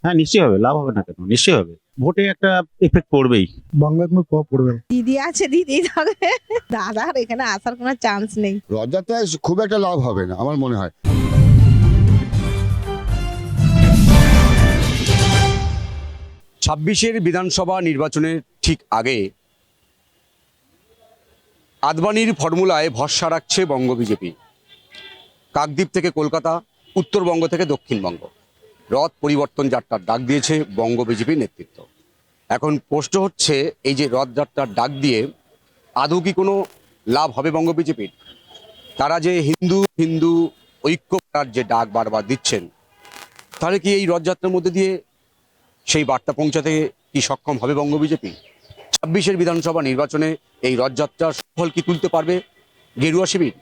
হ্যাঁ, নিশ্চয়ই হবে, লাভ হবে না কেন, নিশ্চয়ই হবে। ভোটে একটা এফেক্ট পড়বেই। বাংলায় কোনো প্রভাব পড়বে না। দিদি আছে, দিদি থাকবে। দাদার এখানে আসার কোনো চান্স নেই। রথযাত্রায় খুব একটা লাভ হবে না আমার মনে হয়। 26-এর বিধানসভা নির্বাচনের ঠিক আগে আদবানির ফর্মুলায় ভরসা রাখছে বঙ্গ বিজেপি। কাকদ্বীপ থেকে কলকাতা, উত্তরবঙ্গ থেকে দক্ষিণবঙ্গ, রথ পরিবর্তন যাত্রার ডাক দিয়েছে বঙ্গ বিজেপির নেতৃত্ব। এখন প্রশ্ন হচ্ছে, এই যে রথযাত্রার ডাক দিয়ে আদৌ কি কোনো লাভ হবে বঙ্গ বিজেপির? তারা যে হিন্দু হিন্দু ঐক্য করার যে ডাক বারবার দিচ্ছেন, তাহলে কি এই রথযাত্রার মধ্যে দিয়ে সেই বার্তা পৌঁছাতে কি সক্ষম হবে বঙ্গ বিজেপি? 26-এর বিধানসভা নির্বাচনে এই রথযাত্রার সফল কি তুলতে পারবে গেরুয়া শিবির?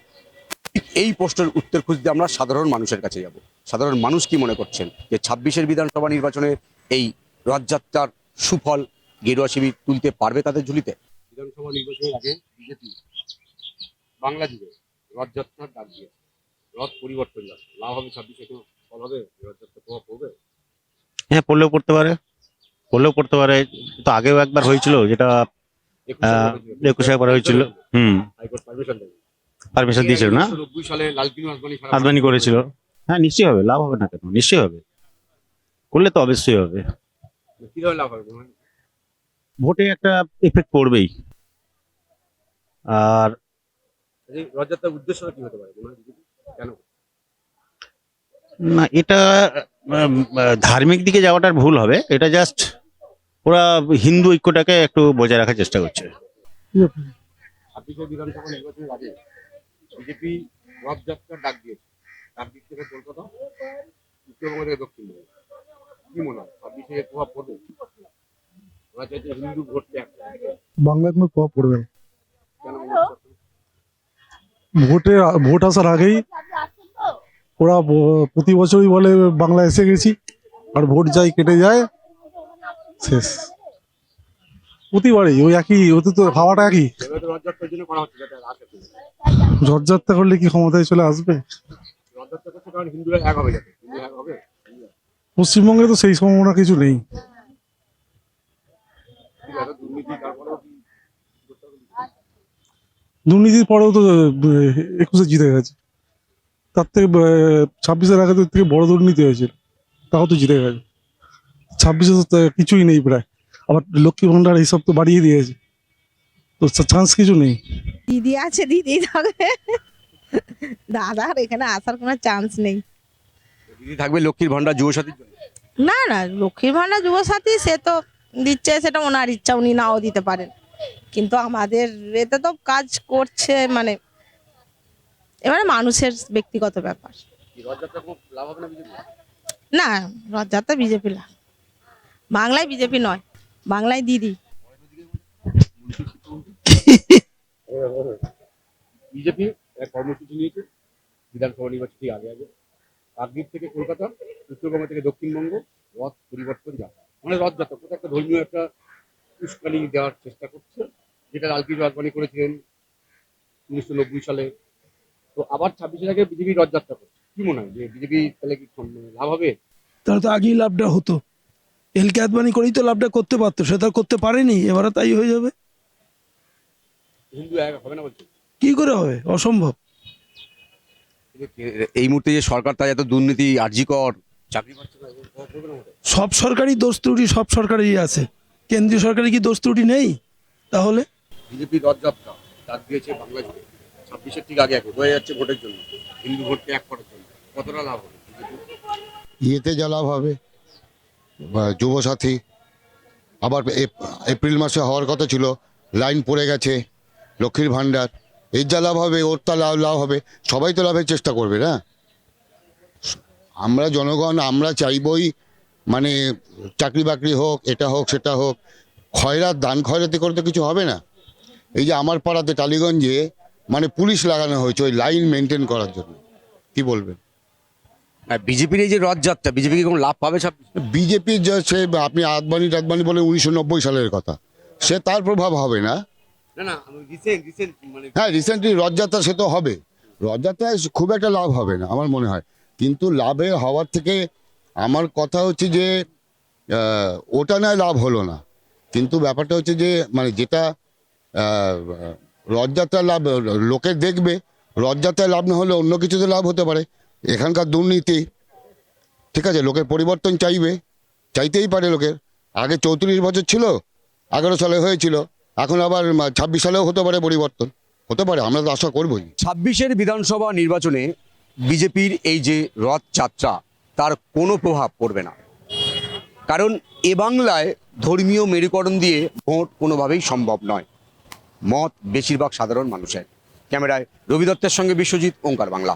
এই প্রশ্নের উত্তর খুঁজতে আমরা সাধারণ মানুষের কাছে যাব। সাধারণ মানুষ কি মনে করছেন যে 26-এর বিধানসভা নির্বাচনে এই রথযাত্রার সুফল গেরুয়া শিবির তুলতে পারবে তাদের ঝুলিতে? বিধানসভা নির্বাচনের আগে বিজেপি বাংলা জুড়ে রথযাত্রার ডাক দিয়েছে, রথ পরিবর্তন যাচ্ছে, লাভ হবে 26-এ, কোনো ফল হবে, রথযাত্রা প্রভাব পড়বে? হ্যাঁ, পড়লেও পড়তে পারে, পড়লেও পড়তে পারে। তো আগেও একবার হয়েছিল, যেটা 21 একবার হয়েছিল। হাইকোর্ট পারমিশন দেবে, পারমিশন দিয়েছিল না, 1990 সালে লালকিনু আদবানি করেছিল। হ্যাঁ, নিশ্চয়ই হবে, লাভ হবে না কেন, নিশ্চয়ই হবে। করলে তো অবশ্যই হবে। কিভাবে লাভ হবে? ভোটে একটা এফেক্ট পড়বেই। আর এই রথযাত্রার উদ্দেশ্যটা কি হতে পারে কেন? না, এটা ধার্মিক দিকে যাওয়াটার ভুল হবে। এটা জাস্ট ওরা হিন্দু ঐক্যটাকে একটু বজায় রাখার চেষ্টা করছে। 26-এর বিধানসভা নির্বাচনের আগে বিজেপি রথযাত্রার ডাক দিয়েছে, কাকদ্বীপ থেকে কলকাতা, উত্তরবঙ্গ থেকে দক্ষিণবঙ্গ। কি মনে হয় 26-এর প্রভাব পড়বে? ওরা চাইছে হিন্দু ভোট ত্যাগ। বাংলায় কোনো প্রভাব পড়বে না। কেন মনে হচ্ছে? ভোট আসার আগেই ওরা প্রতি বছরই বলে বাংলা এসে গেছি, আর ভোট যাই কেটে যায়, শেষ। প্রতিবারই ওই একই, ওতে তো হাওয়াটা একই। এবার তো রথযাত্রার জন্য করা হচ্ছে, যাতে আসে। ঝড়যাত্রা করলে কি ক্ষমতায় চলে আসবে? রথযাত্রা করছে কারণ হিন্দুরা এক হবে, যাতে হিন্দু এক হবে। পশ্চিমবঙ্গে তো সেই সম্ভাবনা কিছু নেই। এত দুর্নীতি, তারপরেও কি করতে হবে? দুর্নীতির পরেও তো 21-এ জিতে গেছে। তার থেকে 26-এর আগে তো এর থেকে বড় দুর্নীতি হয়েছিল, তাও তো জিতে গেছে। 26-এ তো কিছুই নেই প্রায়। আবার লক্ষ্মী ভান্ডার এইসব তো বাড়িয়ে দিয়েছে, তো চান্স কিছু নেই। দিদি আছে, দিদি থাকবে। দাদার এখানে আসার কোনো চান্স নেই। দিদি থাকবে লক্ষ্মীর ভান্ডার যুবসাথীর জন্য? না না, লক্ষ্মীর ভান্ডার যুবসাথী সে তো দিচ্ছে, সেটা ওনার ইচ্ছা, উনি নাও দিতে পারেন। কিন্তু আমাদের এতে তো কাজ করছে, মানে এবারে মানুষের ব্যক্তিগত ব্যাপার। কি রথযাত্রা কোনো লাভ হবে না বিজেপি? না, রথযাত্রা বিজেপি না, বাংলায় বিজেপি নয়, বাংলায় দিদি। বিজেপি এক কর্মসূচি নিয়েছে বিধানসভা নির্বাচনের আগে আগে, কাকদ্বীপ থেকে কলকাতা, উত্তরবঙ্গ থেকে দক্ষিণবঙ্গ, রথ পরিবর্তন যাত্রা। মানে রথযাত্রা কোথাও একটা ধর্মীয় একটা উস্কানি দেওয়ার চেষ্টা করছে, যেটা লালকিনু আদবানি করেছিলেন 1990 সালে। তো আবার 26-এর আগে বিজেপি রথযাত্রা করছে। কি মনে হয় যে বিজেপি তাহলে কি লাভ হবে? তাহলে তো আগেই লাভটা হতো। এলকে আদবানি করেই তো লাভটা করতে পারতো, সে তো আর করতে পারেনি, এবারে তাই হয়ে যাবে। হিন্দু এক হবে না বলছে? কি করে হবে? অসম্ভব। এই মুহূর্তে যে সরকার, তাই এত দুর্নীতি, আর্জিকর, চাকরি পাচ্ছে না, এগুলো প্রভাব পড়বে না ওদের? সব সরকারই দোষ ত্রুটি, সব সরকারেরই আছে। কেন্দ্রীয় সরকারের কি দোষ ত্রুটি নেই? তাহলে বিজেপি রথযাত্রা ডাক দিয়েছে বাংলা জুড়ে, 26-এর ঠিক আগে আগে বোঝা যাচ্ছে ভোটের জন্য, হিন্দু ভোট ত্যাগ করার জন্য। কতটা লাভ হবে ইয়েতে যা লাভ হবে, যুবসাথী, আবার এপ্রিল মাসে হওয়ার কথা ছিল, লাইন পড়ে গেছে, লক্ষ্মীর ভান্ডার, এর যা লাভ হবে ওর তা লাভ হবে। সবাই তো লাভের চেষ্টা করবে না। আমরা জনগণ, আমরা চাইবই মানে চাকরি বাকরি হোক, এটা হোক সেটা হোক। খয়রাত, দান খয়রাতি করে তো কিছু হবে না। এই যে আমার পাড়াতে টালিগঞ্জে মানে পুলিশ লাগানো হয়েছে ওই লাইন মেনটেন করার জন্য, কি বলবেন? বিজেপির এই যে রথযাত্রা, বিজেপি কি কোনো লাভ পাবে? বিজেপির যে সে আপনি আদবানি বলে 1990 সালের কথা, সে তার প্রভাব হবে না। না না, রিসেন্ট মানে হ্যাঁ, রিসেন্টলি রথযাত্রা সে তো হবে। রথযাত্রায় খুব একটা লাভ হবে না আমার মনে হয়। কিন্তু লাভের হওয়ার থেকে আমার কথা হচ্ছে যে ওটা নয় লাভ হলো না, কিন্তু ব্যাপারটা হচ্ছে যে মানে যেটা রথযাত্রার লাভ লোকে দেখবে, রথযাত্রায় লাভ না হলে অন্য কিছুতে লাভ হতে পারে। এখানকার দুর্নীতি, ঠিক আছে, লোকের পরিবর্তন চাইতেই পারে লোকের। আগে 34 বছর ছিল, 11 সালে হয়েছিল, এখন আবার 26 সালেও হতে পারে পরিবর্তন, হতে পারে, আমরা তো আশা করবোই। 26-এর বিধানসভা নির্বাচনে বিজেপির এই যে রথযাত্রা তার কোনো প্রভাব পড়বে না, কারণ এ বাংলায় ধর্মীয় মেরুকরণ দিয়ে ভোট কোনোভাবেই সম্ভব নয়। মত বেশিরভাগ সাধারণ মানুষের। ক্যামেরায় রবি দত্তের সঙ্গে বিশ্বজিৎ, ওঙ্কার বাংলা।